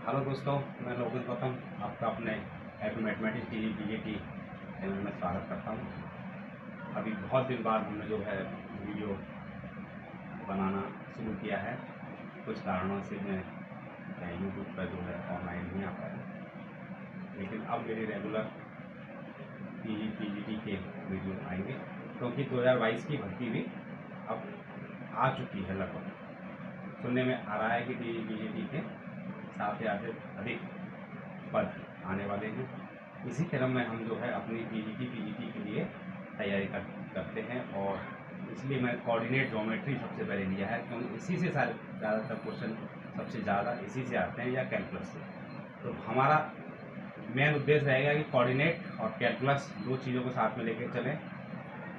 Hello दोस्तों, मैं लोकेश गौतम आपका अपने एपी मैथमेटिक्स पीजीटी चैनल में स्वागत करता हूं। अभी बहुत दिन बाद हमने जो है वीडियो बनाना शुरू किया है। कुछ कारणों से मैं यूट्यूब पर जो है ऑनलाइन नहीं आ पाया, लेकिन अब मेरे रेगुलर पीजीटी के वीडियो आएंगे, क्योंकि 2022 की भर्ती भी अब आ चुकी है। लगभग सुनने में आ रहा है कि पीजीटी के 7 या अधिक पद आने वाले हैं। इसी क्रम में हम जो है अपनी पीजीटी के लिए तैयारी करते हैं, और इसलिए मैं कोऑर्डिनेट ज्योमेट्री सबसे पहले लिया है, क्योंकि इसी से सारे ज़्यादातर क्वेश्चन सबसे ज़्यादा इसी से आते हैं या कैलकुलस से। तो हमारा मेन उद्देश्य रहेगा कि कोऑर्डिनेट और कैलकुलस दो चीज़ों को साथ में लेकर चलें,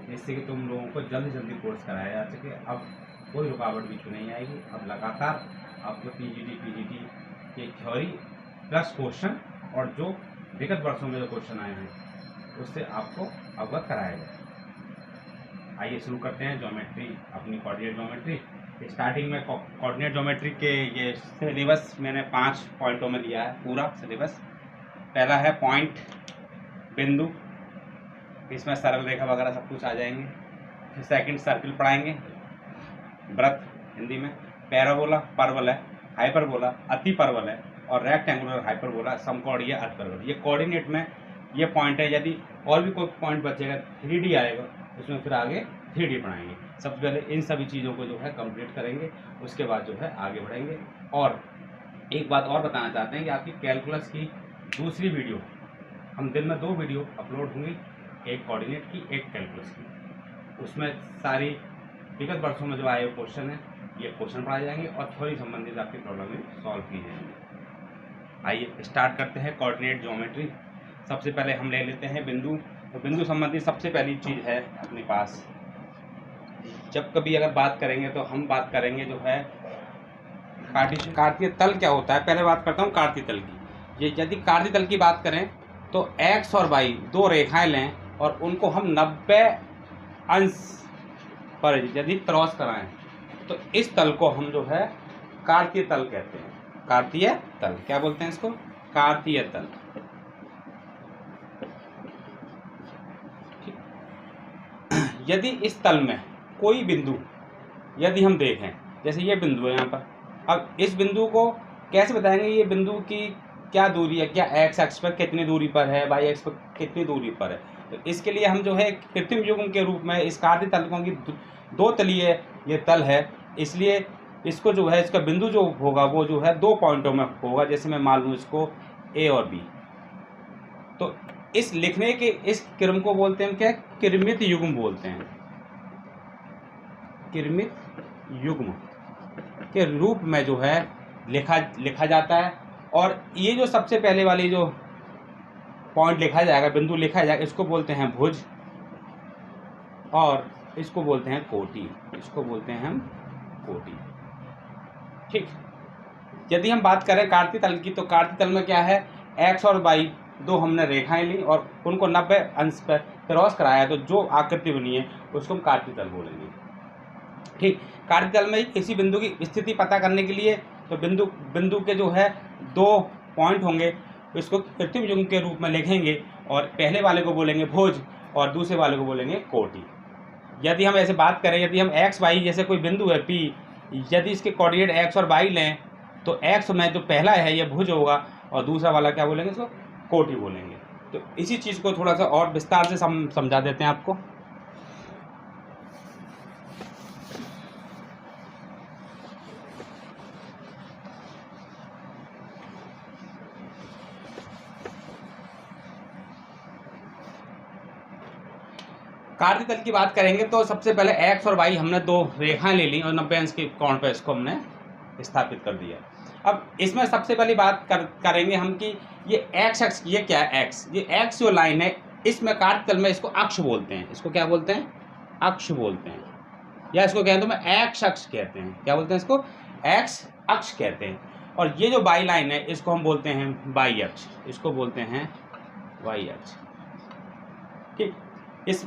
जिससे कि तुम लोगों को जल्दी जल्दी कोर्स कराया जा सके। अब कोई रुकावट बीच में नहीं आएगी। अब लगातार आपको पीजीटी के थ्योरी प्लस क्वेश्चन और जो विगत वर्षों में जो क्वेश्चन आए हैं उससे आपको अवगत कराया जाए। आइए शुरू करते हैं ज्योमेट्री, अपनी कोऑर्डिनेट ज्योमेट्री। स्टार्टिंग में कोऑर्डिनेट ज्योमेट्री के ये सिलेबस मैंने 5 पॉइंटों में लिया है, पूरा सिलेबस। पहला है पॉइंट, बिंदु, इसमें सरल रेखा वगैरह सब कुछ आ जाएंगे। फिर सेकंड सर्किल पढ़ाएंगे, वृत्त हिंदी में, पैराबोला, परवल है, हाइपरबोला, अति परवल है, और रेक्टेंगुलर हाइपरबोला, समकोणीय अर्धपरवल। ये कोऑर्डिनेट में ये पॉइंट है। यदि और भी कोई पॉइंट बचेगा 3D आएगा, उसमें फिर आगे 3D पढ़ाएंगे। सबसे पहले इन सभी चीज़ों को जो है कंप्लीट करेंगे, उसके बाद जो है आगे बढ़ेंगे। और एक बात और बताना चाहते हैं कि आपकी कैलकुलस की दूसरी वीडियो, हम दिन में 2 वीडियो अपलोड होंगी, एक कोऑर्डिनेट की, एक कैलकुलस की। उसमें सारी विगत वर्षों में जो आए क्वेश्चन है ये क्वेश्चन पढ़ाए जाएंगे और थ्योरी संबंधित आपकी प्रॉब्लम सॉल्व की जाएंगी। आइए स्टार्ट करते हैं कोऑर्डिनेट ज्योमेट्री। सबसे पहले हम ले लेते हैं बिंदु। तो बिंदु संबंधित सबसे पहली चीज़ है अपने पास, जब कभी अगर बात करेंगे तो हम बात करेंगे जो है कार्तीय तल क्या होता है। पहले बात करता हूँ कार्तीय तल की। ये यदि कार्तीय तल की बात करें तो एक्स और वाई दो रेखाएं लें और उनको हम 90 अंश पर यदि क्रॉस कराएं तो इस तल को हम जो है कार्तीय तल कहते हैं। कार्तीय तल क्या बोलते हैं इसको? कार्तीय तल। यदि इस तल में कोई बिंदु यदि हम देखें, जैसे ये बिंदु है यहाँ पर, अब इस बिंदु को कैसे बताएंगे ये बिंदु की क्या दूरी है, क्या एक्स अक्ष पर कितनी दूरी पर है, वाई अक्ष पर कितनी दूरी पर है। तो इसके लिए हम जो है कृत्रिम युग्म के रूप में इस कार्तीय तल की 2 तलीय ये तल है, इसलिए इसको जो है इसका बिंदु जो होगा वो जो है 2 पॉइंटों में होगा। जैसे मैं मान लूँ इसको ए और बी, तो इस लिखने के इस क्रम को बोलते हैं क्या? कृमित युग्म बोलते हैं। कृमित युग्म के रूप में जो है लिखा जाता है। और ये जो सबसे पहले वाली जो पॉइंट लिखा जाएगा, बिंदु लिखा जाएगा, इसको बोलते हैं भुज, और इसको बोलते हैं कोटि। इसको बोलते हैं हम कोटि। ठीक। यदि हम बात करें कार्तीय तल की, तो कार्तीय तल में क्या है, एक्स और वाई दो हमने रेखाएं ली और उनको 90 अंश पर क्रॉस कराया, तो जो आकृति बनी है उसको हम कार्तीय तल बोलेंगे। ठीक। कार्तीय तल में किसी बिंदु की स्थिति पता करने के लिए तो बिंदु के जो है 2 पॉइंट होंगे, इसको कृत्रिम युग्म के रूप में लिखेंगे, और पहले वाले को बोलेंगे भुज और दूसरे वाले को बोलेंगे कोटि। यदि हम ऐसे बात करें, यदि हम एक्स वाई जैसे कोई बिंदु है पी, यदि इसके कोऑर्डिनेट एक्स और वाई लें तो एक्स में जो पहला है ये भुज होगा और दूसरा वाला क्या बोलेंगे, इसको कोटि बोलेंगे। तो इसी चीज़ को थोड़ा सा और विस्तार से समझा देते हैं आपको। कार्तीय तल की बात करेंगे तो सबसे पहले एक्स और वाई हमने 2 रेखाएं ले ली और 90 अंश के कोण पर इसको हमने स्थापित कर दिया। अब इसमें सबसे पहली बात करेंगे हम कि ये एक्स अक्ष, ये क्या है एक्स, ये एक्स जो लाइन है इसमें कार्तीय तल में इसको अक्ष बोलते हैं। इसको क्या बोलते हैं? अक्ष बोलते हैं, या इसको कहते हैं तो मैं एक्स अक्ष कहते हैं। क्या बोलते हैं इसको? एक्स अक्ष कहते हैं। और ये जो वाई लाइन है इसको हम बोलते हैं वाई अक्ष। इसको बोलते हैं वाई अक्ष। ठीक।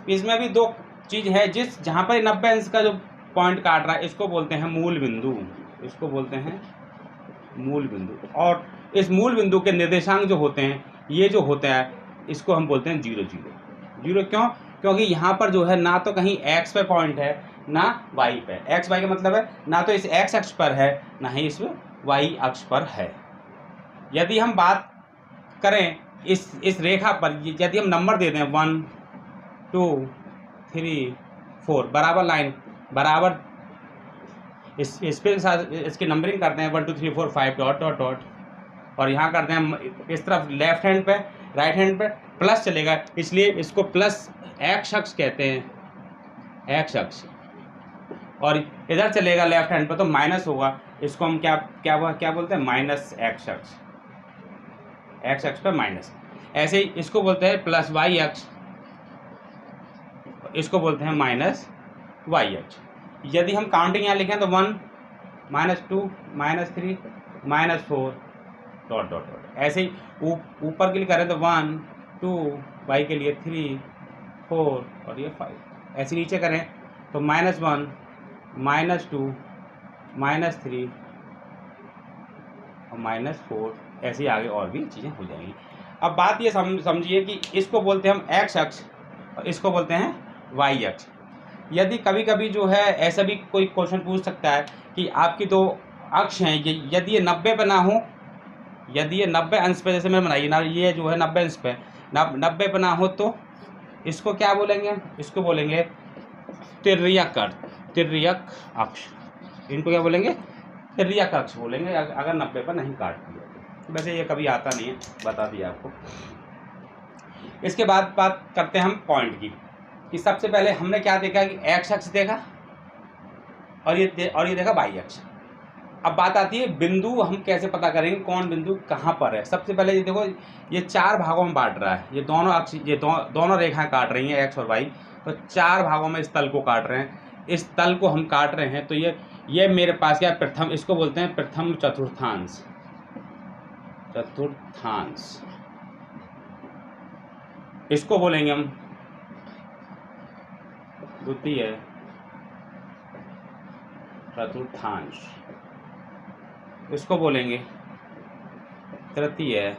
इसमें भी 2 चीज़ है, जहाँ पर 90 अंश का जो पॉइंट काट रहा है इसको बोलते हैं मूल बिंदु। इसको बोलते हैं मूल बिंदु। और इस मूल बिंदु के निर्देशांक जो होते हैं, ये जो होते हैं, इसको हम बोलते हैं 0 0 0। क्यों? क्योंकि यहाँ पर जो है ना तो कहीं x पे पॉइंट है ना y पे। x y का मतलब है ना तो इस x अक्ष पर है ना ही इस y अक्ष पर है। यदि हम बात करें इस रेखा पर, यदि हम नंबर दे दें 1 2 3 4 बराबर लाइन बराबर इस पे इसकी नंबरिंग करते हैं 1 2 3 4 5 डॉट डॉट डॉट, और यहाँ करते हैं इस तरफ लेफ्ट हैंड पे, राइट हैंड पे प्लस चलेगा, इसलिए इसको प्लस एक्स अक्ष कहते हैं, एक्स अक्ष। और इधर चलेगा लेफ्ट हैंड पे तो माइनस होगा, इसको हम क्या बोलते हैं, माइनस एक्स अक्ष, एक्स अक्ष पे माइनस। ऐसे ही इसको बोलते हैं प्लस वाई अक्ष, इसको बोलते हैं माइनस वाई अक्ष। यदि हम काउंटिंग यहाँ लिखें तो 1 -2 -3 -4 डॉट डॉट डॉट। ऐसे ही ऊपर के लिए करें तो 1 2 वाई के लिए 3 4 और ये 5। ऐसे नीचे करें तो -1 -2 -3 और -4, ऐसे ही आगे और भी चीज़ें हो जाएंगी। अब बात ये समझिए कि इसको बोलते हैं हम एक्स अक्ष और इसको बोलते हैं वाई अक्ष। यदि कभी कभी जो है ऐसा भी कोई क्वेश्चन पूछ सकता है कि आपकी दो अक्ष हैं, यदि ये 90 पे ना हो, यदि ये 90 अंश पे, जैसे मैं बनाइए ना, ये जो है 90 अंश पे 90 पे ना हो तो इसको क्या बोलेंगे, इसको बोलेंगे तिर्यक अक्ष। इनको क्या बोलेंगे, तिर्यक अक्ष बोलेंगे अगर 90 पर नहीं काट दिया। वैसे ये कभी आता नहीं है, बता दिया आपको। इसके बाद बात करते हैं हम पॉइंट की, कि सबसे पहले हमने क्या देखा कि एक्स अक्ष देखा और ये देखा वाई अक्ष। अब बात आती है बिंदु हम कैसे पता करेंगे कौन बिंदु कहाँ पर है। सबसे पहले ये देखो, ये 4 भागों में बांट रहा है, ये दोनों अक्ष, ये दोनों रेखाएं काट रही हैं एक्स और वाई, तो 4 भागों में इस तल को काट रहे हैं। इस तल को हम काट रहे हैं तो ये मेरे पास क्या प्रथम, इसको बोलते हैं प्रथम चतुर्थांश, इसको बोलेंगे हम द्वितीय चतुर्थांश, इसको बोलेंगे तृतीय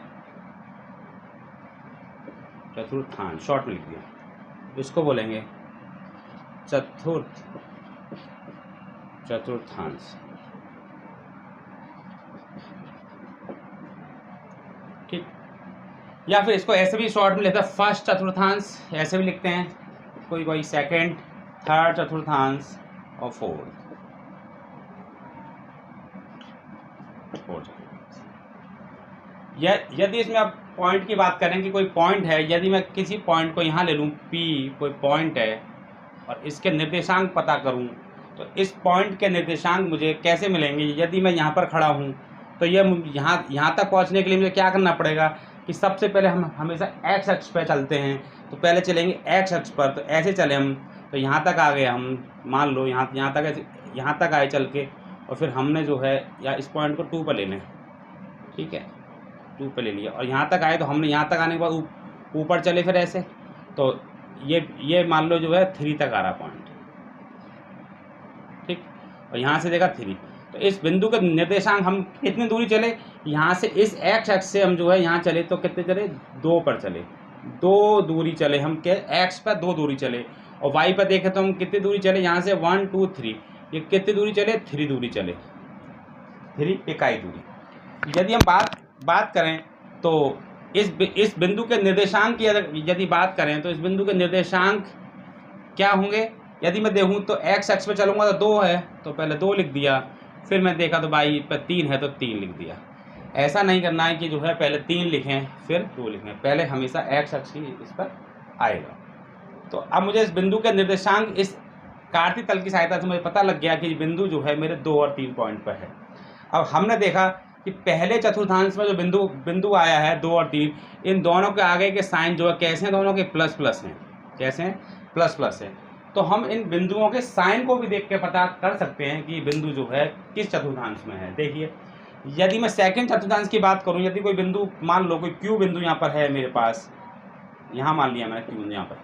चतुर्थांश, शॉर्ट में लिख दिया, इसको बोलेंगे चतुर्थ चतुर्थांश। ठीक, या फिर इसको ऐसे भी शॉर्ट में लिखता है फर्स्ट चतुर्थांश, ऐसे भी लिखते हैं कोई सेकंड, थर्ड चतुर्थांश और फोर्थ। यदि इसमें आप पॉइंट की बात करें कि कोई पॉइंट है, यदि मैं किसी पॉइंट को यहाँ ले लूँ P, कोई पॉइंट है और इसके निर्देशांक पता करूँ, तो इस पॉइंट के निर्देशांक मुझे कैसे मिलेंगे। यदि मैं यहाँ पर खड़ा हूँ तो ये यहाँ तक पहुँचने के लिए मुझे क्या करना पड़ेगा कि सबसे पहले हम हमेशा एक्स अक्ष पर चलते हैं, तो पहले चलेंगे एक्स अक्ष पर, तो ऐसे चले हम, तो यहाँ तक आ गए हम, मान लो यहाँ तक आए चल के, और फिर हमने जो है या इस पॉइंट को 2 पर ले लें, ठीक है 2 पे ले लिया, और यहाँ तक आए तो हमने यहाँ तक आने के बाद ऊपर चले फिर ऐसे, तो ये मान लो जो है 3 तक आ रहा पॉइंट, ठीक, और यहाँ से देखा 3, तो इस बिंदु के निर्देशांक हम कितनी दूरी चले, यहाँ से इस एक्स अक्ष से हम जो है यहाँ चले तो कितने चले, 2 पर चले, 2 दूरी चले हम, के एक्स पर 2 दूरी चले, और वाई पर देखें तो हम कितनी दूरी चले, यहाँ से 1 2 3, ये कितनी दूरी चले, 3 दूरी चले, 3 इकाई दूरी। यदि हम बात करें तो इस बिंदु के निर्देशांक की यदि बात करें तो इस बिंदु के निर्देशांक क्या होंगे। यदि मैं देखूं तो एक्स अक्ष पे चलूंगा तो 2 है, तो पहले 2 लिख दिया, फिर मैं देखा तो वाई पर 3 है तो 3 लिख दिया। ऐसा नहीं करना है कि जो है पहले 3 लिखें फिर 2 लिखें, पहले हमेशा एक्स अक्ष ही इस पर आएगा। तो अब मुझे इस बिंदु के निर्देशांक इस कार्तीय तल की सहायता से मुझे पता लग गया कि बिंदु जो है मेरे 2 और 3 पॉइंट पर है। अब हमने देखा कि पहले चतुर्थांश में जो बिंदु आया है 2 और 3, इन दोनों के आगे के साइन जो है कैसे हैं, दोनों के प्लस प्लस हैं, कैसे हैं, प्लस प्लस हैं। तो हम इन बिंदुओं के साइन को भी देख के पता कर सकते हैं कि बिंदु जो है किस चतुर्थांश में है। देखिए, यदि मैं सेकंड चतुर्थांश की बात करूं, यदि कोई बिंदु, मान लो कोई क्यू बिंदु यहाँ पर है मेरे पास, यहाँ मान लिया मैंने क्यू यहाँ पर,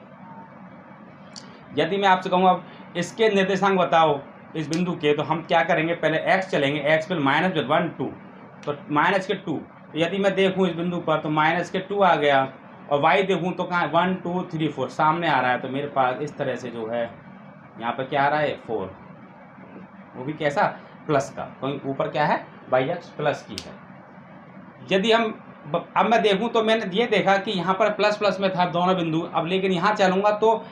यदि मैं आपसे कहूँ अब इसके निर्देशांक बताओ इस बिंदु के, तो हम क्या करेंगे, पहले एक्स चलेंगे, एक्स पर -1 2, तो -2 यदि मैं देखूँ इस बिंदु पर तो माइनस के 2 आ गया, और वाई देखूँ तो कहाँ 1 2 3 4 सामने आ रहा है, तो मेरे पास इस तरह से जो है यहाँ पर क्या आ रहा है 4, वो भी कैसा प्लस का, क्योंकि ऊपर क्या है वाई एक्स प्लस की है। यदि हम अब मैं देखूं तो मैंने ये देखा कि यहाँ पर प्लस प्लस में था दोनों बिंदु, अब लेकिन यहाँ चलूंगा तो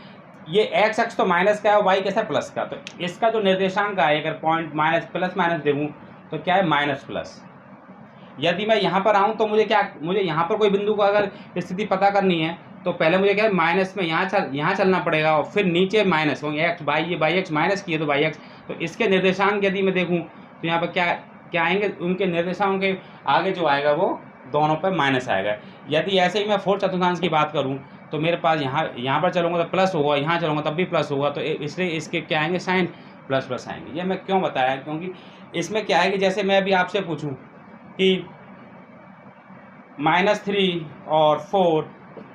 ये एक्स एक्स तो माइनस का है और वाई कैसा प्लस का, तो इसका जो निर्देशांक है अगर पॉइंट माइनस प्लस माइनस देखूँ तो क्या है माइनस प्लस। यदि मैं यहाँ पर आऊँ तो मुझे यहाँ पर कोई बिंदु को अगर स्थिति पता करनी है तो पहले मुझे क्या है माइनस में यहाँ चलना पड़ेगा, और फिर नीचे minus x by x minus की है तो बाई एक्स, तो इसके निर्देशांक यदि मैं देखूँ तो यहाँ पर क्या आएंगे, उनके निर्देशांक के आगे जो आएगा वो दोनों पर माइनस आएगा। यदि ऐसे ही मैं 4 चतुर्थांश की बात करूं तो मेरे पास यहाँ पर चलूँगा तो प्लस होगा, यहाँ चलूँगा तब भी प्लस होगा, तो इसलिए इसके क्या आएंगे साइन प्लस प्लस आएंगे। ये मैं क्यों बताया, क्योंकि इसमें क्या है कि जैसे मैं अभी आपसे पूछूं कि -3 और 4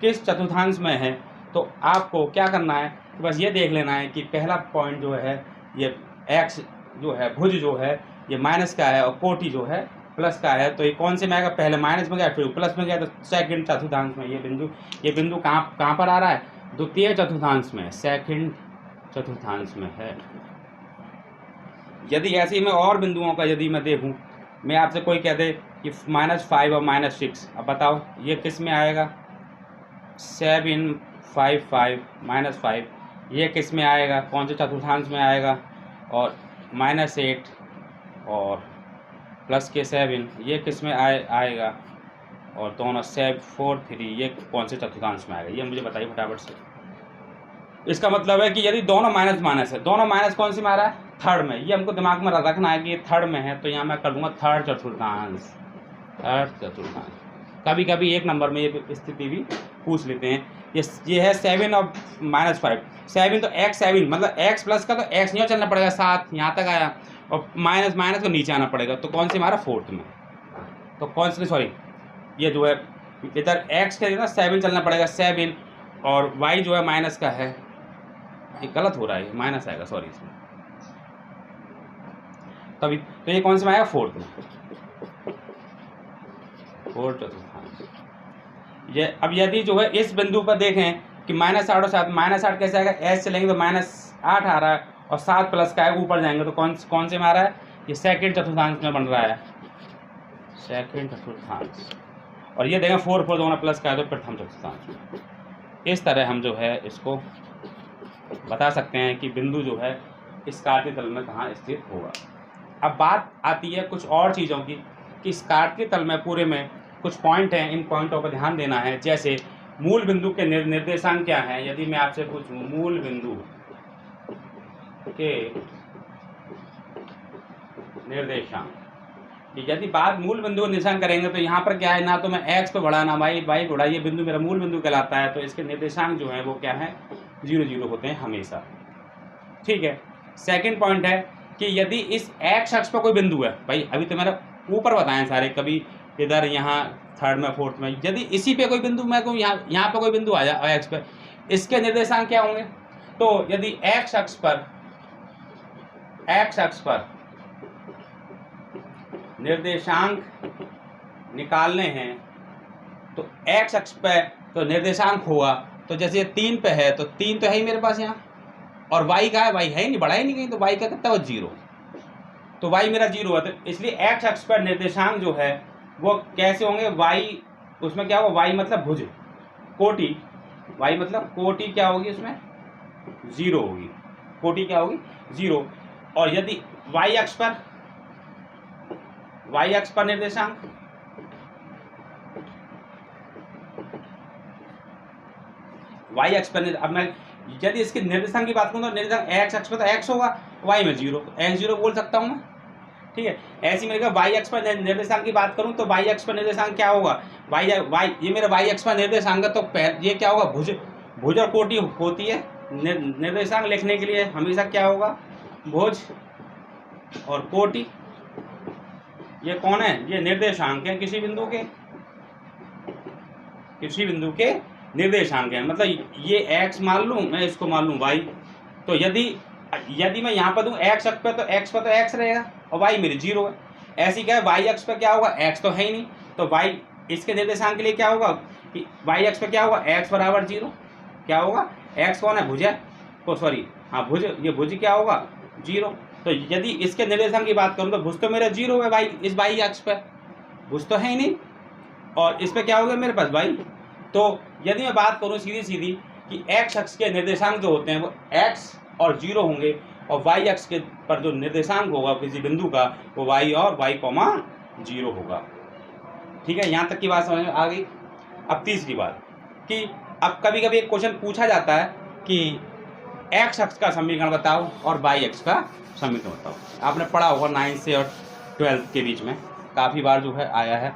किस चतुर्थांश में है, तो आपको क्या करना है, बस ये देख लेना है कि पहला पॉइंट जो है ये एक्स जो है भुज जो है ये माइनस का है और कोटि जो है प्लस का है, तो ये कौन से में आएगा, पहले माइनस में गया फिर प्लस में गया, तो सेकंड चतुर्थांश में ये बिंदु कहाँ पर आ रहा है, द्वितीय चतुर्थांश में, सेकंड चतुर्थांश में है। यदि ऐसे ही मैं और बिंदुओं का यदि मैं देखूं, मैं आपसे कोई कह दे कि -5 और -6, अब बताओ ये किस में आएगा, 7 5 5 -5 ये किस में आएगा, कौन से चतुर्थांश में आएगा, और -8 और प्लस के 7 ये किस में आएगा, और दोनों 7 4 3 ये कौन से चतुर्थांश में आएगा, ये मुझे बताइए फटाफट से। इसका मतलब है कि यदि दोनों माइनस माइनस है, दोनों माइनस कौन सी में आ रहा है, थर्ड में, ये हमको दिमाग में रखना है कि ये थर्ड में है, तो यहाँ मैं कर दूंगा थर्ड चतुर्थांश। कभी कभी एक नंबर में ये स्थिति भी पूछ लेते हैं। ये है 7 और -5, 7 तो x 7 मतलब x प्लस का, तो x नहीं चलना पड़ेगा 7 यहाँ तक आया, और माइनस माइनस को नीचे आना पड़ेगा, तो कौन से हमारा फोर्थ में, तो कौन से सॉरी ये जो है इधर x के ना 7 चलना पड़ेगा 7, और y जो है माइनस का है, ये गलत हो रहा है, माइनस आएगा सॉरी इसमें, तभी तो ये कौन से में आएगा फोर्थ में, फोर्थ चतुर्थांश। ये अब यदि जो है इस बिंदु पर देखें कि -8 और 7, -8 कैसे आएगा, एस चलेंगे तो -8 आ रहा है, और 7 प्लस का है ऊपर जाएंगे तो कौन से में आ रहा है, ये सेकंड चतुर्थांश में बन रहा है, सेकंड चतुर्थांश। और ये देखें 4 4 दोनों प्लस का है तो प्रथम चतुर्थांश में। इस तरह हम जो है इसको बता सकते हैं कि बिंदु जो है इस कार्तीय तल में कहाँ स्थित होगा। अब बात आती है कुछ और चीज़ों की कि इस कार्तीय तल में पूरे में कुछ पॉइंट हैं, इन पॉइंटों पर ध्यान देना है। जैसे मूल बिंदु के निर्देशांक क्या हैं, यदि मैं आपसे पूछूं मूल बिंदु के निर्देशांक, यदि बात मूल बिंदु का निर्देशांक करेंगे तो यहाँ पर क्या है, ना तो मैं x पे बढ़ा ना y पे बढ़ा, ये बिंदु मेरा मूल बिंदु कहलाता है, तो इसके निर्देशांक जो है वो क्या है 0 0 होते हैं हमेशा। ठीक है, सेकंड पॉइंट है कि यदि इस x अक्ष पर कोई बिंदु है, भाई अभी तो मेरा ऊपर बताएं सारे, कभी इधर यहाँ थर्ड में फोर्थ में, यदि इसी पे कोई बिंदु मैं कहूँ यहाँ पर कोई बिंदु आ जाए x पर, इसके निर्देशांक क्या होंगे, तो यदि x अक्ष पर निर्देशांक निकालने हैं तो x अक्ष पे तो निर्देशांक होगा, तो जैसे 3 पे है तो 3 तो है ही मेरे पास यहाँ, और y का है, y है ही नहीं, बढ़ा ही नहीं कहीं, तो y का कितना हो 0, तो y मेरा 0 है, तो इसलिए x अक्ष पर निर्देशांक जो है वो कैसे होंगे, y उसमें क्या होगा, y मतलब भुज, कोटि, y मतलब कोटि क्या होगी, उसमें 0 होगी, कोटि क्या होगी 0। और यदि y अक्ष पर निर्देशांक, y अक्ष पर अब मैं यदि इसके निर्देशांक की बात करूं तो निर्देशांक x अक्ष पर तो x होगा, y में 0, तो x0 बोल सकता हूं मैं। ठीक है, ऐसी मेरे y अक्ष पर निर्देशांक की बात करूं तो y अक्ष पर निर्देशांक क्या होगा, y ये मेरा y अक्ष पर निर्देशांक है, तो ये क्या होगा भुज और कोटि होती है, निर्देशांक लिखने के लिए हमेशा क्या होगा भुज और कोटि, ये कौन है, ये निर्देशांक है किसी बिंदु के निर्देशांक है, मतलब ये x मान लूँ, मैं इसको मान लूँ y, तो यदि मैं यहाँ पर दूँ x अक्ष पर तो x रहेगा और y मेरी 0 है। ऐसी क्या है y अक्ष पर क्या होगा, x तो है ही नहीं, तो y इसके निर्देशांक के लिए क्या होगा कि y अक्ष पे क्या होगा, x बराबर 0। क्या होगा, x कौन है, भुज है, तो सॉरी हाँ भुज, ये भुज क्या होगा 0। तो यदि इसके निर्देशांक की बात करूँ तो भुज तो मेरा 0 है भाई, इस y अक्ष पे भुज तो है ही नहीं, और इस पे क्या हो गया मेरे पास y। तो यदि मैं बात करूँ सीधी सीधी कि x अक्ष के निर्देशांक जो होते हैं वो x और 0 होंगे, और y अक्ष के पर जो निर्देशांक होगा किसी बिंदु का वो y और y, 0 होगा। ठीक है, यहाँ तक की बात समझ में आ गई। अब तीसरी बात कि अब कभी कभी एक क्वेश्चन पूछा जाता है कि x अक्ष का समीकरण बताओ और y अक्ष का समीकरण बताओ। आपने पढ़ा होगा 9 से और 12 के बीच में काफ़ी बार जो है आया है,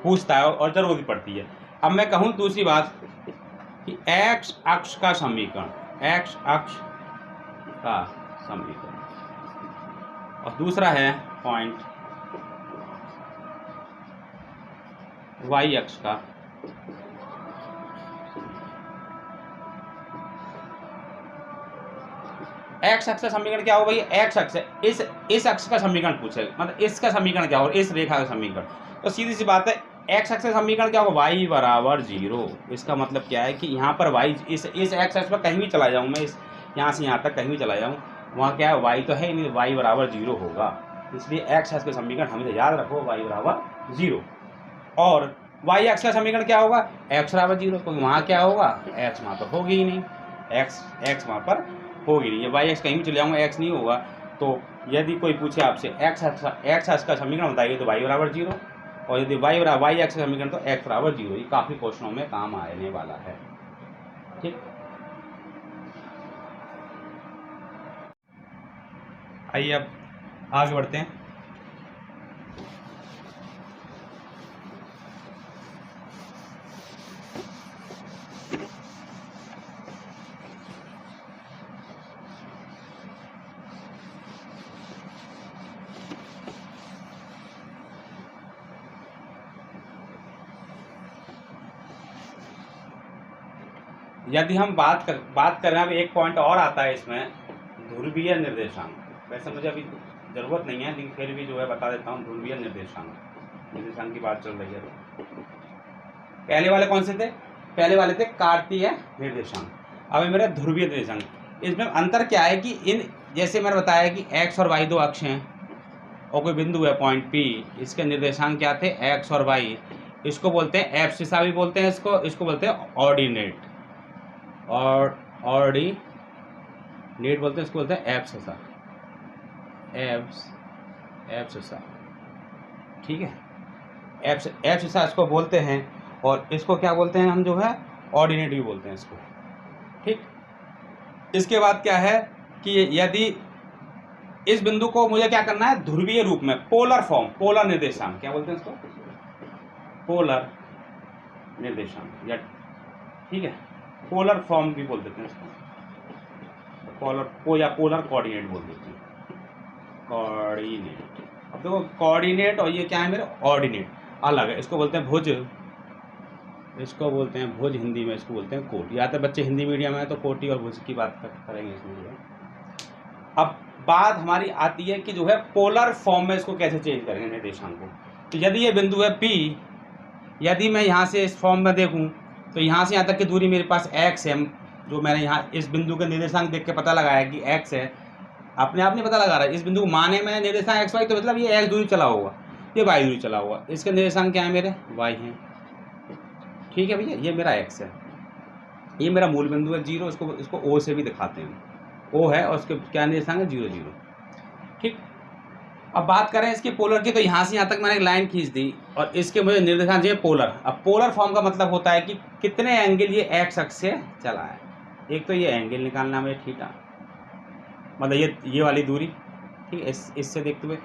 पूछता है और ज़रूर भी पड़ती है। अब मैं कहूँ दूसरी बात कि x अक्ष का समीकरण, x अक्ष का समीकरण, और दूसरा है पॉइंट y अक्ष का x अक्ष का समीकरण क्या होगा, ये x अक्ष है, इस अक्ष का समीकरण पूछे, मतलब इसका समीकरण क्या होगा, इस रेखा का समीकरण। तो सीधी सी बात है, x अक्ष का समीकरण क्या होगा, y बराबर 0। इसका मतलब क्या है कि यहाँ पर y इस x अक्ष पर कहीं भी चला जाऊँ मैं, इस यहाँ से यहाँ तक कहीं भी चला जाऊँ, वहाँ क्या है y तो है ही नहीं, y बराबर 0 होगा। इसलिए x अक्ष का समीकरण हमें याद रखो y बराबर 0। और y अक्ष का समीकरण क्या होगा, x बराबर 0, क्योंकि वहाँ क्या होगा, x वहाँ पर होगी ही नहीं, x वहाँ पर होगी नहीं, ये y अक्ष कहीं भी चले जाऊँगा x नहीं होगा। तो यदि कोई पूछे आपसे x अक्ष का समीकरण बताइए तो y बराबर 0, और यदि y अक्ष का समीकरण तो x बराबर 0। ये काफ़ी क्वेश्चनों में काम आने वाला है। ठीक, आइए अब आगे बढ़ते हैं। यदि हम बात कर रहे हैं, अब एक पॉइंट और आता है इसमें, ध्रुवीय निर्देशांक। वैसे मुझे अभी ज़रूरत नहीं है, लेकिन फिर भी जो है बता देता हूँ, ध्रुवीय निर्देशांक की बात चल रही है। पहले वाले कौन से थे, पहले वाले थे कार्तीय निर्देशांक, अब मेरा ध्रुवीय निर्देशांक। इसमें अंतर क्या है कि इन, जैसे मैंने बताया कि x और y दो अक्ष हैं और कोई बिंदु है पॉइंट P, इसके निर्देशांक क्या थे, x और y। इसको बोलते हैं एब्सिसा भी बोलते हैं, इसको बोलते हैं ऑर्डिनेट, और ऑर्डिनेट बोलते हैं, इसको बोलते हैं एब्सिसा, एब्सिसा। ठीक है, एब्सिसा इसको बोलते हैं, और इसको क्या बोलते हैं हम जो है, ऑर्डिनेट भी बोलते हैं इसको। ठीक, इसके बाद क्या है कि यदि इस बिंदु को मुझे क्या करना है, ध्रुवीय रूप में, पोलर फॉर्म, पोलर निर्देशांक क्या बोलते हैं इसको, पोलर निर्देशांक, या ठीक है पोलर फॉर्म भी बोल देते हैं इसको, पोलर कोऑर्डिनेट बोल देते हैं, कोऑर्डिनेट। अब देखो कोऑर्डिनेट और ये क्या है मेरे, ऑर्डिनेट अलग है। इसको बोलते हैं भुज, इसको बोलते हैं भुज, हिंदी में इसको बोलते हैं कोटि। या तो बच्चे हिंदी मीडियम है तो कोटि और भुज की बात करेंगे इसमें। अब बात हमारी आती है कि जो है पोलर फॉर्म में इसको कैसे चेंज करेंगे निर्देशांक को। तो यदि ये बिंदु है P, यदि मैं यहाँ से इस फॉर्म में देखूँ तो यहाँ से यहाँ तक की दूरी मेरे पास x है, जो मैंने यहाँ इस बिंदु के निर्देशांक देख के पता लगाया कि x है, अपने आप नहीं पता लगा रहा है, इस बिंदु को माने में निर्देशांक x y, तो मतलब ये x दूरी चला होगा, ये y दूरी चला होगा, इसके निर्देशांक क्या है मेरे, y हैं। ठीक है भैया, ये मेरा x है, ये मेरा मूल बिंदु है 0, इसको O से भी दिखाते हैं, O है और उसके क्या निर्देशांक है 0 0। ठीक, अब बात करें इसकी पोलर की, तो यहाँ से यहाँ तक मैंने एक लाइन खींच दी और इसके मुझे निर्देशांक चाहिए पोलर। अब पोलर फॉर्म का मतलब होता है कि कितने एंगल ये एक्स अक्ष से चला है। एक तो ये एंगल निकालना मुझे थीटा, मतलब ये वाली दूरी, ठीक है, इससे देखते हुए,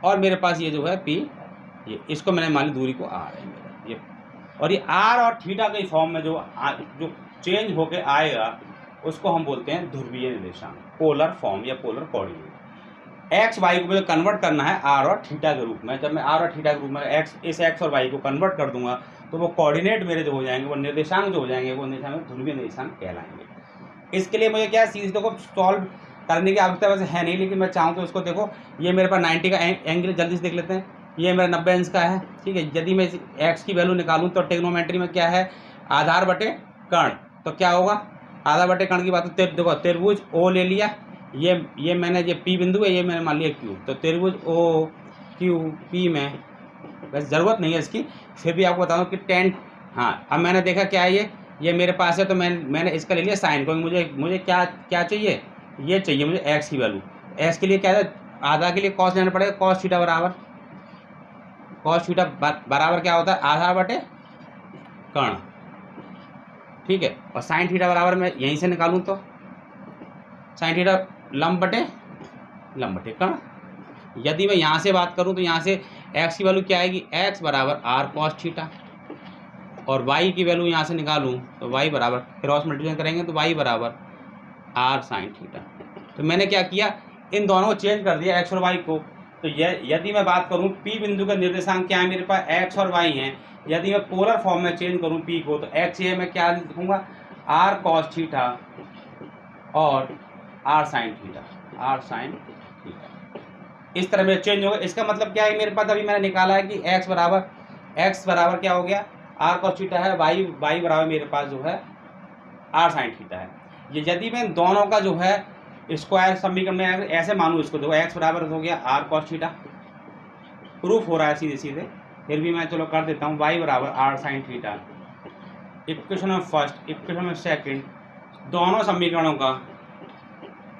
और मेरे पास ये जो है P, ये इसको मैंने मान ली दूरी को R है मेरा ये, और ये R और थीटा के फॉर्म में जो चेंज होके आएगा उसको हम बोलते हैं ध्रुवीय निर्देशांक, पोलर फॉर्म या पोलर कोऑर्डिनेट। एक्स वाई को मुझे कन्वर्ट करना है आर और थीटा के रूप में। जब मैं आर और थीटा के रूप में इस एक्स और वाई को कन्वर्ट कर दूंगा तो वो कोऑर्डिनेट मेरे जो हो जाएंगे, वो निर्देशांक जो हो जाएंगे, वो निर्देशांक ध्रुवीय निर्देशांक कहलाएंगे। इसके लिए मुझे क्या सीधे को सॉल्व करने की आवश्यकता वैसे है नहीं, लेकिन मैं चाहूँ तो उसको देखो, ये मेरे पास 90 का एंगल जल्दी से देख लेते हैं। ये मेरा 90 अंश का है, ठीक है। यदि मैं एक्स की वैल्यू निकालूं तो ट्रिग्नोमेट्री में क्या है, आधार बटे कर्ण, तो क्या होगा, आधार बटे कर्ण की बात। तो देखो त्रिभुज ओ ले लिया, ये मैंने, ये पी बिंदु है, ये मैंने मान लिया क्यू, तो त्रिभुज ओ क्यू पी में, वैसे ज़रूरत नहीं है इसकी, फिर भी आपको बताऊँ कि टेन, हाँ अब मैंने देखा क्या है, ये मेरे पास है, तो मैंने इसका ले लिया साइन, क्योंकि मुझे क्या क्या चाहिए, ये चाहिए मुझे एक्स की वैल्यू। एक्स के लिए क्या है, आधा के लिए कॉस लेना पड़ेगा, कॉस थीटा बराबर, कॉस थीटा बराबर क्या होता है, आधा बटे कर्ण, ठीक है। और साइन थीटा बराबर मैं यहीं से निकालूं तो साइन थीटा लंब बटे कर्ण। यदि मैं यहाँ से बात करूँ तो यहाँ से एक्स की वैल्यू क्या आएगी, एक्स बराबर आर कॉस थीटा, और वाई की वैल्यू यहाँ से निकालूँ तो वाई बराबर, क्रॉस मल्टीप्लिकेशन करेंगे तो वाई बराबर आर साइन थीटा। तो मैंने क्या किया, इन दोनों को चेंज कर दिया, एक्स और वाई को। तो यदि मैं बात करूँ पी बिंदु का निर्देशांक क्या है, मेरे पास एक्स और वाई हैं। यदि मैं पोलर फॉर्म में चेंज करूँ पी को, तो एक्स ये मैं क्या लिखूँगा, आर कॉस थीटा और r sine theta, r sine theta, इस तरह में चेंज होगा। इसका मतलब क्या है, मेरे पास अभी मैंने निकाला है कि एक्स बराबर क्या हो गया, आर कॉस थीटा है, वाई बराबर मेरे पास जो है आर साइन थीटा है। ये यदि मैं दोनों का जो है स्क्वायर समीकरण में ऐसे मानूँ इसको, देखो एक्स बराबर हो गया आर कॉस थीटा, प्रूफ हो रहा है सीधे सीधे, फिर भी मैं चलो कर देता हूँ, वाई बराबर आर साइन थीटा, इक्वेशन में फर्स्ट, इक्वेशन में सेकंड, दोनों समीकरणों का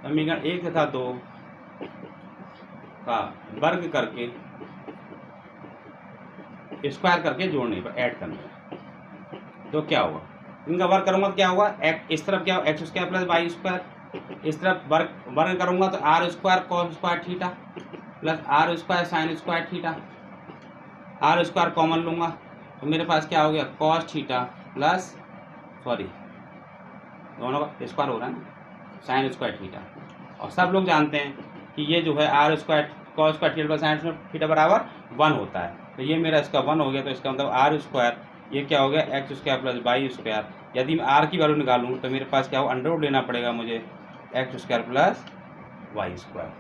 समीकरण 1 तथा 2 का वर्ग करके स्क्वायर करके जोड़ने पर, ऐड करने पर, तो क्या होगा, इनका वर्ग करूंगा तो क्या होगा, इस तरफ क्या होगा, X square plus Y square, इस तरफ वर्ग करूंगा तो r square cos square theta plus r square sine square theta, r square common लूंगा तो मेरे पास क्या हो गया, कॉस थीटा प्लस, सॉरी दोनों का स्क्वायर हो रहा है ना, साइन स्क्वायर थीटा। और सब लोग जानते हैं कि ये जो है r square cos square theta plus sine theta बराबर 1 होता है। तो ये मेरा इसका 1 हो गया, तो इसका मतलब आर स्क्वायर, ये क्या हो गया, X square plus Y square. यदि मैं आर की वैल्यू निकालूं तो मेरे पास क्या हो, अंडर रूट लेना पड़ेगा मुझे, X square plus Y square.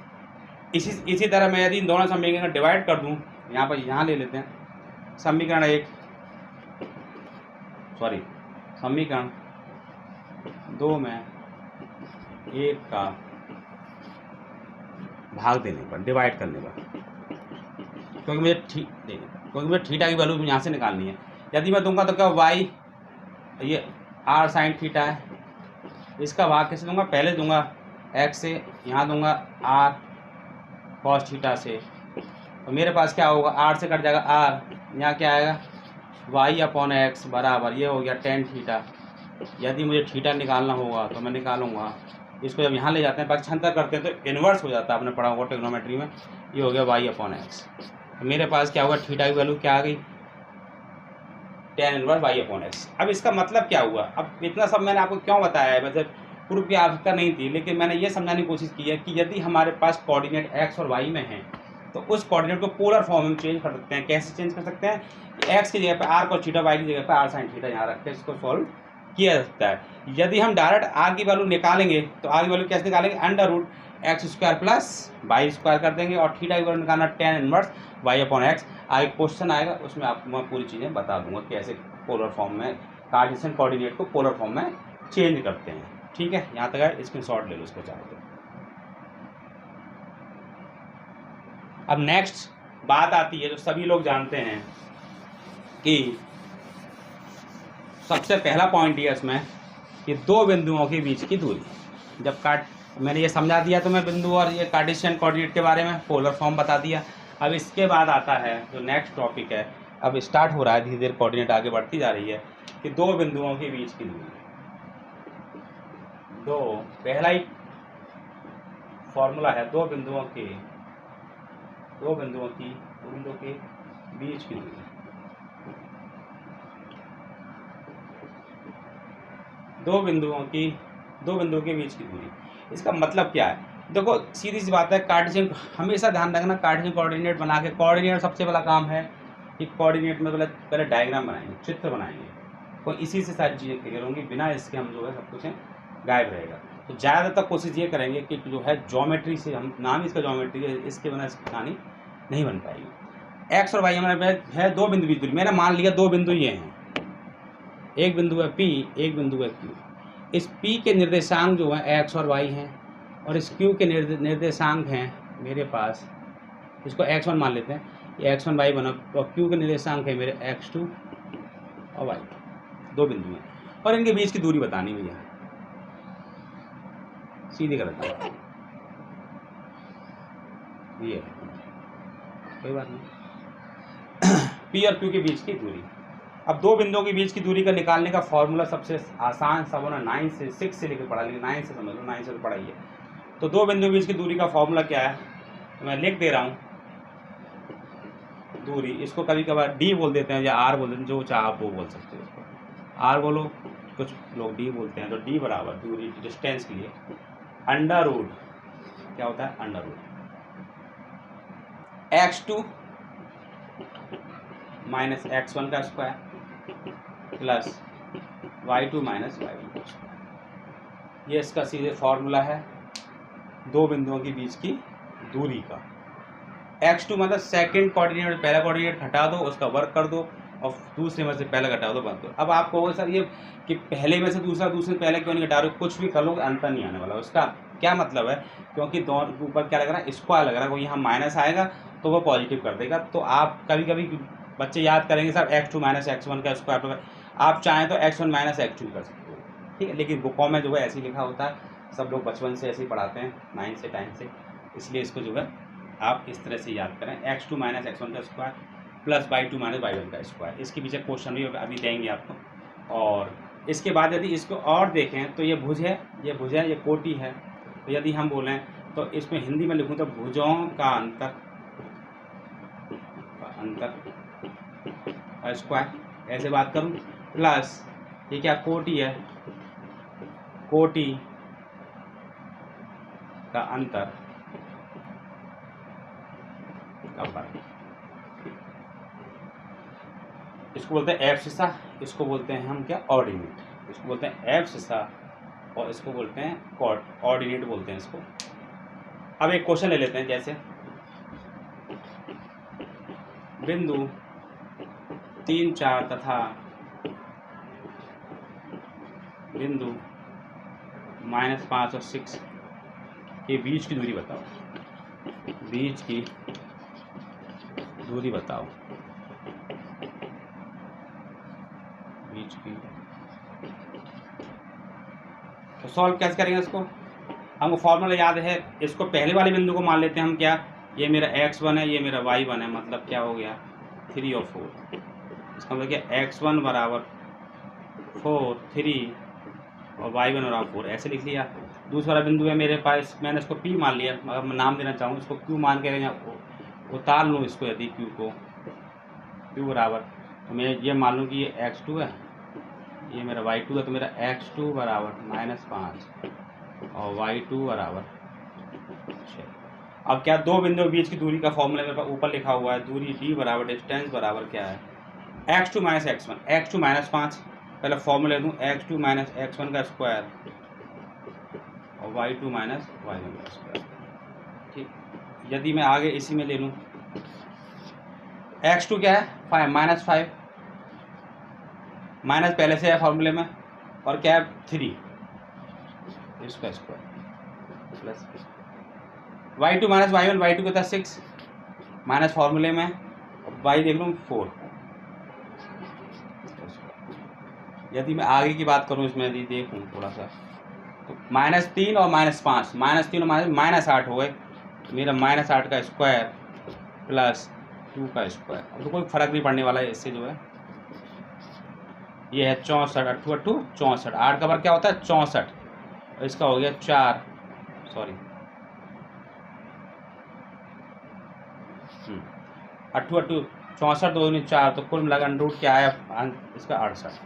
इसी तरह मैं यदि इन दोनों समीकरण डिवाइड कर दूं, यहाँ पर यहाँ ले लेते हैं, समीकरण 2 में 1 का भाग देने पर, डिवाइड करने पर, क्योंकि मुझे थीटा की वैल्यू यहाँ से निकालनी है। यदि मैं दूंगा तो क्या, वाई, ये आर साइन थीटा है, इसका भाग कैसे दूंगा, पहले दूंगा एक्स से, यहाँ दूंगा आर कॉस थीटा से, तो मेरे पास क्या होगा, आर से कट जाएगा आर, यहाँ क्या आएगा, वाई अपॉन एक्स बराबर, ये हो गया टेन थीटा। यदि मुझे थीटा निकालना होगा तो मैं निकालूंगा, इसको जब यहाँ ले जाते हैं पक्षांतर करते हैं तो इन्वर्स हो जाता है, आपने पढ़ा होगा ट्रिग्नोमेट्री में, ये हो गया वाई अपॉन एक्स। तो मेरे पास क्या होगा, थीटा की वैल्यू क्या आ गई, tan inverse Y upon X. अब इसका मतलब क्या हुआ, अब इतना सब मैंने आपको क्यों बताया है, मतलब प्रूफ की आवश्यकता नहीं थी, लेकिन मैंने ये समझाने की कोशिश की है कि यदि हमारे पास कोऑर्डिनेट एक्स और वाई में है तो उस कोऑर्डिनेट को पोलर फॉर्म में चेंज कर सकते हैं। कैसे चेंज कर सकते हैं, एक्स की जगह पर आर कॉस थीटा, वाई की जगह पर आर साइन थीटा यहाँ रख के इसको सॉल्व किया जा सकता है। यदि हम डायरेक्ट आर की वैल्यू निकालेंगे तो आर की वैल्यू कैसे निकालेंगे, under root X square plus Y square कर देंगे, और थीटा की वैल्यू निकालना tan inverse Y upon X. आगे क्वेश्चन आएगा उसमें आपको मैं पूरी चीज़ें बता दूंगा कैसे पोलर फॉर्म में कार्टेशियन कोऑर्डिनेट को पोलर फॉर्म में चेंज करते हैं। ठीक है, यहाँ तक है, स्क्रीनशॉट ले लो इसको चाहो तो। अब नेक्स्ट बात आती है जो सभी लोग जानते हैं कि सबसे पहला पॉइंट ये इसमें कि दो बिंदुओं के बीच की दूरी, जब मैंने ये समझा दिया तो मैं बिंदु और ये कार्टेशियन कोऑर्डिनेट के बारे में पोलर फॉर्म बता दिया। अब इसके बाद आता है जो नेक्स्ट टॉपिक है, अब स्टार्ट हो रहा है धीरे धीरे, कोऑर्डिनेट आगे बढ़ती जा रही है कि दो बिंदुओं के बीच की दूरी। पहला ही फॉर्मूला है दो बिंदुओं के बीच की दूरी। दो बिंदुओं के बीच की दूरी, इसका मतलब क्या है, देखो सीधी सी बात है, कार्टेशियन हमेशा ध्यान रखना, कार्टेशियन कोऑर्डिनेट बना के, कोऑर्डिनेट सबसे बड़ा काम है कि कोऑर्डिनेट में पहले डायग्राम बनाएंगे, चित्र बनाएंगे, तो इसी से सारी चीज़ें क्लियर होंगी, बिना इसके हम जो है सब कुछ गायब रहेगा। तो ज़्यादातर कोशिश ये करेंगे कि जो है ज्योमेट्री से, हम नाम इसका ज्योमेट्री है, इसके बिना इसकी कहानी नहीं बन पाएगी। एक्स और वाई हमारे है दो बिंदु बीच दूरी, मैंने मान लिया दो बिंदु ये हैं, एक बिंदु है P, एक बिंदु है Q। इस P के निर्देशांक जो हैं x और y हैं, और इस Q के निर्देशांक हैं मेरे पास, इसको x1 मान लेते हैं, ये x1 y1 और Q के निर्देशांक है मेरे x2 और y2, दो बिंदु हैं, और इनके बीच की दूरी बतानी भैया, सीधी गलत है ये, कोई बात नहीं। P और Q के बीच की दूरी, अब दो बिंदुओं के बीच की दूरी का निकालने का फॉर्मूला सबसे आसान सब होना 9 से 6 से लेकर पढ़ा, लेकिन 9 से समझ लो, 9 से तो पढ़ाइए। तो दो बिंदुओं के बीच की दूरी का फॉर्मूला क्या है, तो मैं लिख दे रहा हूँ, दूरी, इसको कभी कभार D बोल देते हैं या R बोल देते हैं, जो चाहे आप वो बोल सकते हो, इसको R बोलो, कुछ लोग D बोलते हैं। तो D बराबर दूरी डिस्टेंस के लिए अंडर रूट, क्या होता है under root x2 minus x1 का square plus y2 minus y1 का स्क्वायर, ये इसका सीधे फॉर्मूला है दो बिंदुओं के बीच की दूरी का। x2 मतलब सेकंड कोऑर्डिनेट, पहला कोऑर्डिनेट हटा दो, उसका वर्क कर दो, और दूसरे में से पहला घटा दो, बंद दो। अब आप कहोगे सर ये कि पहले में से दूसरा, दूसरे से पहले क्यों नहीं घटा रहे हो, कुछ भी कर लो अंतर नहीं आने वाला। उसका क्या मतलब है, क्योंकि दोनों ऊपर क्या लग रहा है, स्क्वायर लग रहा है, कोई यहाँ माइनस आएगा तो वो पॉजिटिव कर देगा। तो आप कभी कभी बच्चे याद करेंगे सर x2 माइनस x1 का स्क्वायर, आप चाहें तो x1 माइनस x2 कर सकते हो, ठीक है, लेकिन बुकों में जो है ऐसे ही लिखा होता है, सब लोग बचपन से ऐसे ही पढ़ाते हैं 9 से 10 से, इसलिए इसको जो है आप इस तरह से याद करें, x2 माइनस x1 का square plus y2 minus y1 का स्क्वायर। इसके पीछे क्वेश्चन भी अभी देंगे आपको। और इसके बाद यदि इसको और देखें तो ये भुज है, ये भुज है, ये कोटि है। तो यदि हम बोलें तो इसमें हिंदी में लिखूँ तो भुजों का अंतर स्क्वायर, ऐसे बात करूँ, प्लस ये क्या कोटि है, कोटि का अंतर का फर्क, इसको बोलते हैं एब्सिसा, इसको बोलते हैं हम क्या ऑर्डिनेट, इसको बोलते हैं एब्सिसा और इसको बोलते हैं ऑर्डिनेट बोलते हैं इसको। अब एक क्वेश्चन ले लेते हैं, जैसे बिंदु 3, 4 तथा बिंदु -5 और 6 के बीच की दूरी बताओ, बीच की दूरी बताओ, बीच की। तो सॉल्व कैसे करेंगे इसको, हमको फॉर्मूला याद है, इसको पहले वाले बिंदु को मान लेते हैं हम क्या, ये मेरा x1 है, ये मेरा y1 है, मतलब क्या हो गया 3 और 4, इसका मतलब क्या x1 बराबर 4 3 और y1 बराबर 4, ऐसे लिख लिया। दूसरा बिंदु है मेरे पास, मैंने इसको P मान लिया, अगर मैं नाम देना चाहूँ इसको Q मान के उतार लूँ इसको, यदि Q को Q बराबर, तो मैं ये मान लूँ कि ये x2 है, ये मेरा y2 है, तो मेरा x2 बराबर -5 और y2 बराबर 6। अब क्या दो बिंदुओं के बीच की दूरी का फॉर्मूला मेरे पास ऊपर लिखा हुआ है, दूरी d बराबर डिस्टेंस बराबर क्या है x2 माइनस x1, x2 -5, पहले फॉर्मूला दूँ x2 माइनस x1 का स्क्वायर और y2 माइनस y1 का स्क्वायर, ठीक। यदि मैं आगे इसी में ले लूँ, x2 क्या है -5, माइनस पहले से है फॉर्मूले में, और क्या है 3, इसका square plus y2 minus y1, y2 का था 6 माइनस फॉर्मूले में, y देख लूँ 4। यदि मैं आगे की बात करूँ इसमें, यदि देखूँ थोड़ा सा, तो -3 और -5, -3 और -8 हो गए, मेरा -8 का स्क्वायर प्लस 2 का स्क्वायर। अब तो कोई फर्क नहीं पड़ने वाला है इससे, जो है ये है 64, 8 8 64, 8 का वर्ग क्या होता है 64, और इसका हो गया 4, सॉरी 8 8 64 2 4, तो कुल मिलाकर अंडर रूट क्या आया इसका 68,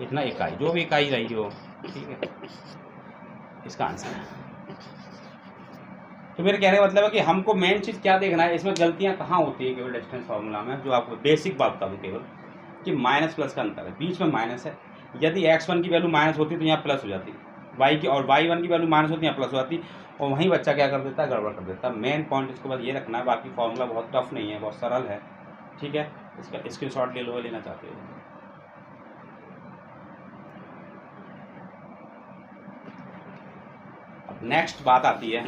इतना इकाई, जो भी इकाई रही हो, ठीक है, इसका आंसर है। तो मेरे कहने का मतलब है कि हमको मेन चीज़ क्या देखना है, इसमें गलतियां कहाँ होती है केवल डिस्टेंस फार्मूला में, जो आपको बेसिक बात बता दूँ केवल कि माइनस प्लस का अंतर है, बीच में माइनस है। यदि x1 की वैल्यू माइनस होती तो यहाँ प्लस हो जाती, y की, और y1 की वैल्यू माइनस होती यहाँ प्लस हो जाती, और वहीं बच्चा क्या कर देता है, गड़बड़ कर देता है। मेन पॉइंट इसको बस ये रखना है, बाकी फॉर्मूला बहुत टफ नहीं है, बहुत सरल है, ठीक है। इसका स्क्रीनशॉट ले लो, लेना चाहते हो। अब नेक्स्ट बात आती है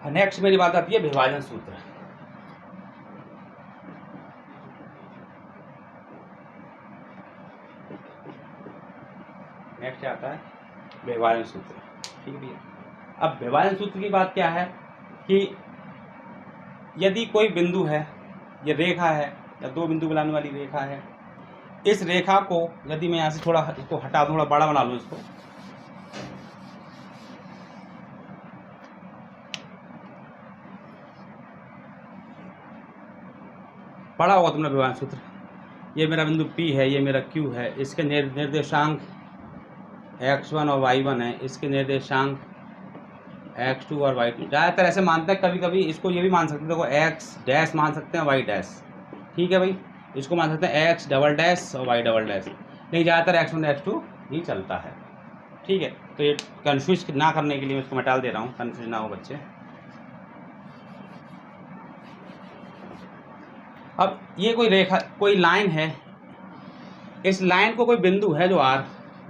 नेक्स्ट मेरी बात आती है विभाजन सूत्र। नेक्स्ट आता है विभाजन सूत्र, ठीक है भैया। अब विभाजन सूत्र की बात क्या है कि यदि कोई बिंदु है, ये रेखा है या दो बिंदु बनाने वाली रेखा है, इस रेखा को यदि मैं यहाँ से थोड़ा इसको हटा दूँ, थोड़ा बड़ा बना लूँ इसको, पढ़ा होगा तुमने विभाजन सूत्र। ये मेरा बिंदु P है, ये मेरा Q है, इसके निर्देशांक x1 और y1 है, इसके निर्देशांक x2 और y2। ज़्यादातर ऐसे मानते हैं, कभी कभी इसको ये भी मान सकते हैं, देखो x डैश मान सकते हैं, y डैश, ठीक है भाई, इसको मान सकते हैं x डबल डैश और y डबल डैश, लेकिन ज़्यादातर x1 x2 ही चलता है, ठीक है। तो ये कन्फ्यूज ना करने के लिए मैं इसको मैं टाल दे रहा हूँ, कन्फ्यूज ना हो बच्चे। अब ये कोई रेखा, कोई लाइन है, इस लाइन को कोई बिंदु है जो R,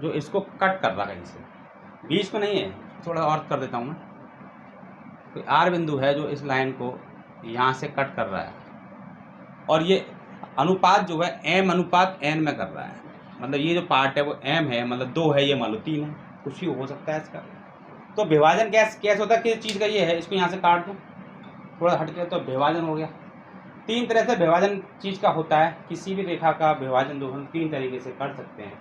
जो इसको कट कर रहा है, कहीं से बीच में नहीं है, थोड़ा और कर देता हूँ मैं, कोई R बिंदु है जो इस लाइन को यहाँ से कट कर रहा है, और ये अनुपात जो है m अनुपात n में कर रहा है, मतलब ये जो पार्ट है वो m है, मतलब 2 है, ये मान लो 3 है, कुछ ही हो सकता है इसका। तो विभाजन कैसे होता है, किस चीज़ का ये है, इसको यहाँ से काट दूँ थोड़ा हट के, तो विभाजन हो गया। 3 तरह से विभाजन चीज़ का होता है, किसी भी रेखा का विभाजन दो हम 3 तरीके से कर सकते हैं,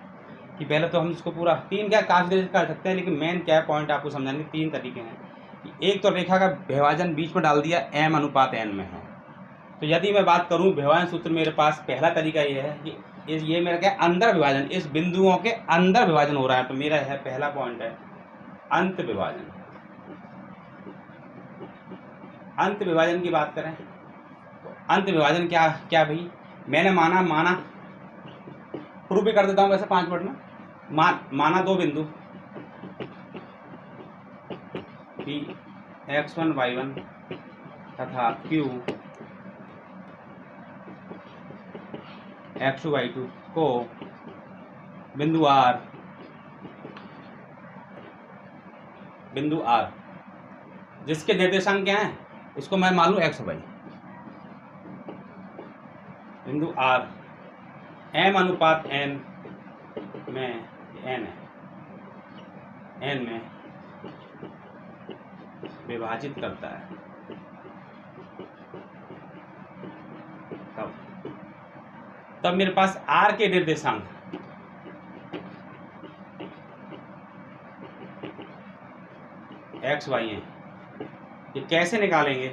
कि पहले तो हम इसको पूरा 3 क्या काफ़ी तरीके से कर सकते हैं, लेकिन मेन क्या पॉइंट आपको समझाने 3 तरीके हैं। कि एक तो रेखा का विभाजन बीच में डाल दिया, m अनुपात n में है। तो यदि मैं बात करूं विभाजन सूत्र, मेरे पास पहला तरीका ये है कि ये मेरा क्या अंदर विभाजन, इस बिंदुओं के अंदर विभाजन हो रहा है, तो मेरा है पहला पॉइंट है अंत विभाजन। अंत विभाजन की बात करें तो अंत विभाजन क्या भाई, मैंने माना प्रूफ भी कर देता हूँ वैसे 5 मिनट में। माना दो बिंदु P x1 y1 तथा Q x2 y2 को बिंदु R जिसके निर्देशांक क्या है, इसको मैं मान लूँ x y। बिंदु R m अनुपात n में n है, n में विभाजित करता है, तब मेरे पास R के निर्देशांक x y हैं। ये कैसे निकालेंगे,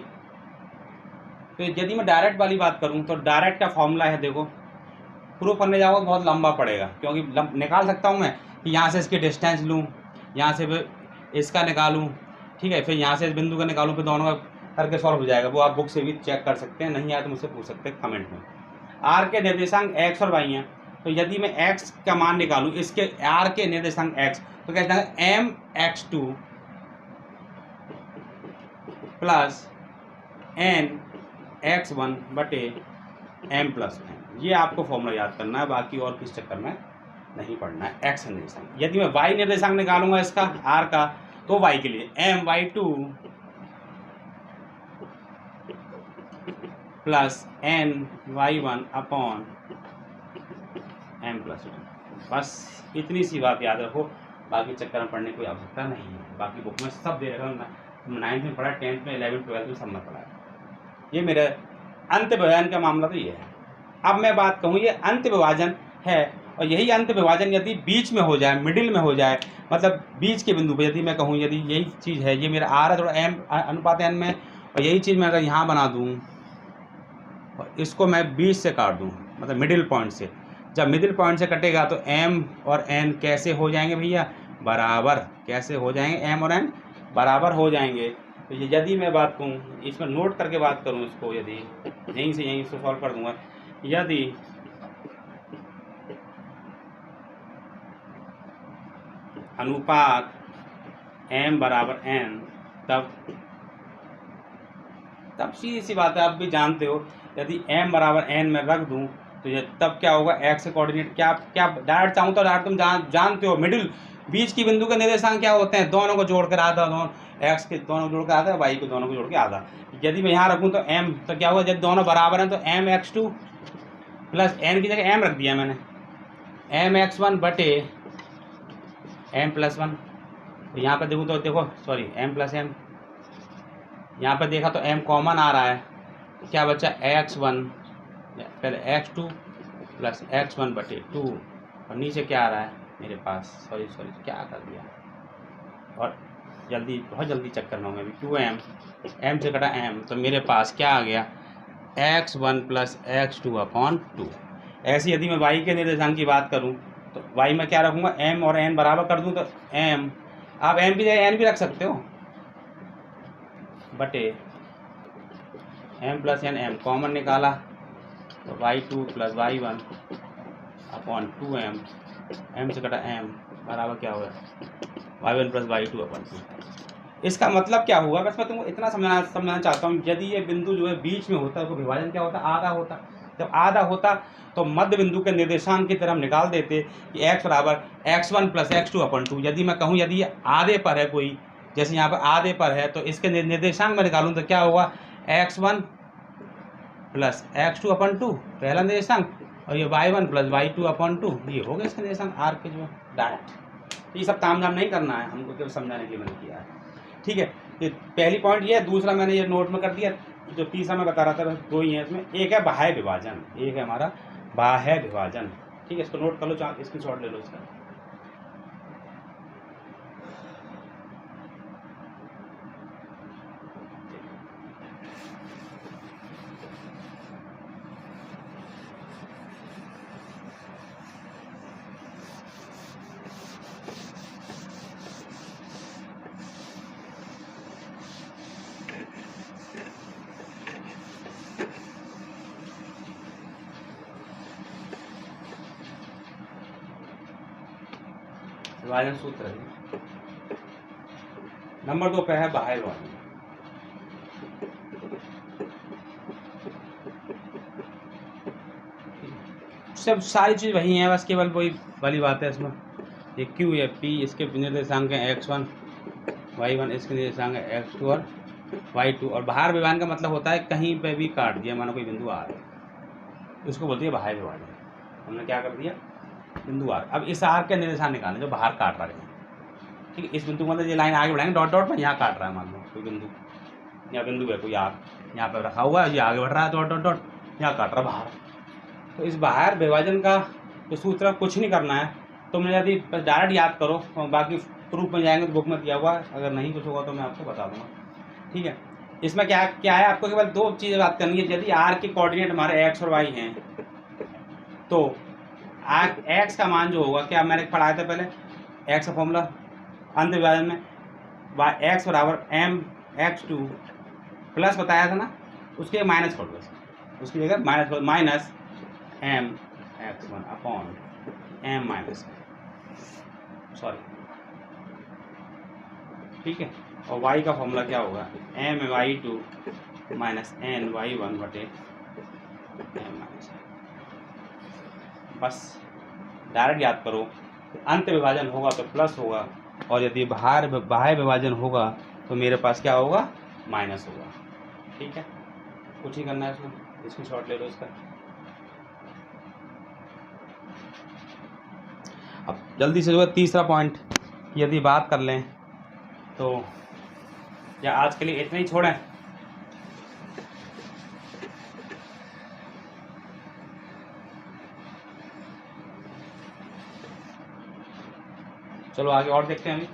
तो यदि मैं डायरेक्ट वाली बात करूं तो डायरेक्ट का फॉर्मूला है, देखो प्रूफ करने जाओ तो बहुत लंबा पड़ेगा, क्योंकि निकाल सकता हूं मैं कि यहाँ से इसकी डिस्टेंस लूँ, यहाँ से इसका निकालूँ, ठीक है, फिर यहाँ से इस बिंदु का निकालूँ, फिर दोनों का करके सॉल्व हो जाएगा। वो आप बुक से भी चेक कर सकते हैं, नहीं आया तो मुझसे पूछ सकते हैं कमेंट में। R के निर्देशांक x और y हैं, तो यदि मैं x का मान निकालूँ, इसके R के निर्देशांक x, तो कहता है m x2 plus n x1 बटे m प्लस n। ये आपको फॉर्मूला याद करना है, बाकी और किस चक्कर में नहीं पढ़ना है। x निर्देशांक, यदि मैं y निर्देशांक निकालूंगा इसका R का, तो y के लिए m y2 plus n y1 upon m plus 1। बस इतनी सी बात याद रखो, बाकी चक्कर में पढ़ने की कोई आवश्यकता नहीं है। बाकी बुक में सब दे रखा है, 9th में पढ़ा, 10th में, 11th 12th में सब में पढ़ा है। ये मेरे अंत विभाजन का मामला तो ये है। अब मैं बात कहूँ, ये अंत विभाजन है, और यही अंत विभाजन यदि बीच में हो जाए, मिडिल में हो जाए, मतलब बीच के बिंदु पर यदि मैं कहूँ, यदि यही चीज़ है, ये मेरा R है थोड़ा m अनुपात n में, और यही चीज़ मैं अगर यहाँ बना दूँ और इसको मैं बीच से काट दूँ, मतलब मिडिल पॉइंट से, जब मिडिल पॉइंट से कटेगा तो m और n कैसे हो जाएंगे भैया, बराबर। कैसे हो जाएंगे, m और n बराबर हो जाएंगे। तो ये यदि मैं बात कहूँ, इसमें नोट करके बात करूँ इसको, यदि यहीं से यहीं इसको सॉल्व कर दूंगा, यदि अनुपात m बराबर n, तब सीधी सी बात है, आप भी जानते हो, यदि m बराबर n में रख दूं तो ये तब क्या होगा, x के कोऑर्डिनेट क्या क्या डायरेक्ट चाहूँ तो डायरेक्ट तुम जानते हो, मिडिल बीच की बिंदु के निर्देशांक क्या होते हैं, दोनों को जोड़कर आधा, दोनों x के दोनों को जोड़कर आधा, y को दोनों को जोड़ के आधा। यदि मैं यहाँ रखूँ तो m, तो क्या होगा, जब दोनों बराबर हैं तो mx2 प्लस n की जगह m रख दिया मैंने, mx1 बटे m+1। तो यहाँ पर देखूँ तो देखो, सॉरी m+m, यहाँ पर देखा तो m कॉमन आ रहा है, क्या बचा x1, पहले x2 प्लस x1 बटे 2, और नीचे क्या आ रहा है मेरे पास, सॉरी क्या कर दिया, और जल्दी, बहुत जल्दी चक्कर में होंगे अभी, 2m, m से कटा m, तो मेरे पास क्या आ गया, x1 प्लस x2/2। ऐसे यदि मैं y के निर्देशांक की बात करूं तो y में क्या रखूंगा, m और n बराबर कर दूं तो m, आप m की जगह n भी रख सकते हो, बटे m plus n, m common निकाला तो y2 प्लस y1/2m, m से कटा m बराबर क्या होगा, y1 प्लस y2/2। इसका मतलब क्या हुआ, बस मैं तुमको इतना समझाना चाहता हूँ, यदि ये बिंदु जो है बीच में होता है तो विभाजन क्या होता, आधा होता। जब आधा होता तो मध्य बिंदु के निर्देशांक की तरह हम निकाल देते कि x बराबर x1 प्लस x2/2। यदि मैं कहूँ यदि ये आधे पर है कोई, जैसे यहाँ पर आधे पर है, तो इसके निर्देशांक में निकालूँ तो क्या होगा, x1 प्लस x2/2 पहला निर्देशांक, और ये y1 प्लस y2/2, ये हो गया इसका निर्देशांक आर के जो डायरेक्ट। ये सब ताम झाम नहीं करना है, हमको केवल समझाने के लिए मैंने किया है, ठीक है। ये पहली पॉइंट ये है, दूसरा मैंने ये नोट में कर दिया, जो तीसरा मैं बता रहा था, दो ही है इसमें, एक है बाह्य विभाजन, एक है हमारा बाह्य विभाजन, ठीक है। इसको नोट कर लो, स्क्रीनशॉट ले लो इसका। विभाजन सूत्र है, नंबर 2 पे है बाह्य विभाजन। सब सारी चीज वही है, बस केवल वही वाली बात है इसमें, ये Q या P, इसके निर्देशांक है x1 y1, इसके निर्देशांक है x2 और y2। और बाहर विभाजन का मतलब होता है कहीं पे भी काट दिया, मानो कोई बिंदु आ रहा है, उसको बोलते हैं बाह्य विभाजन। हमने क्या कर दिया, बिंदु आर। अब इस आर के निर्देशांक निकालने जो बाहर काट रहे हैं, ठीक है। इस बिंदु मतलब ये लाइन आगे बढ़ाएंगे, डॉट डॉट पर यहाँ काट रहा है, मान लो कोई बिंदु, यहाँ बिंदु है कोई आर, यहाँ पर रखा हुआ है, ये आगे बढ़ रहा है, डॉट डॉट डॉट यहाँ काट रहा है बाहर। तो इस बाहर विभाजन का जो सूत्र कुछ नहीं करना है, तुमने यदि डायरेक्ट याद करो, बाकी प्रूफ में जाएंगे तो बुक में दिया हुआ है, अगर नहीं कुछ होगा तो मैं आपको बता दूंगा, ठीक है। इसमें क्या क्या है, आपको केवल दो चीज़ें बात करनी है। यदि आर के कोऑर्डिनेट हमारे एक्स और वाई हैं, तो एक्स का मान जो होगा, क्या मैंने पढ़ाया था पहले, एक्स का फॉर्मूला अंत विभाजन में, एक्स बराबर mx2 प्लस बताया था ना, उसके माइनस कर दो, उसकी जगह माइनस mx1/m माइनस, सॉरी, ठीक है। और y का फॉर्मूला क्या होगा, my2 माइनस ny1 बटे m माइनस। बस डायरेक्ट याद करो, अंत विभाजन होगा तो प्लस होगा, और यदि बाह्य विभाजन होगा तो मेरे पास क्या होगा, माइनस होगा, ठीक है। कुछ ही करना है इसमें, इसकी शॉर्ट ले लो इसका। अब जल्दी से जो है तीसरा पॉइंट यदि बात कर लें तो, या आज के लिए इतना ही छोड़ें, चलो आगे और देखते हैं अभी।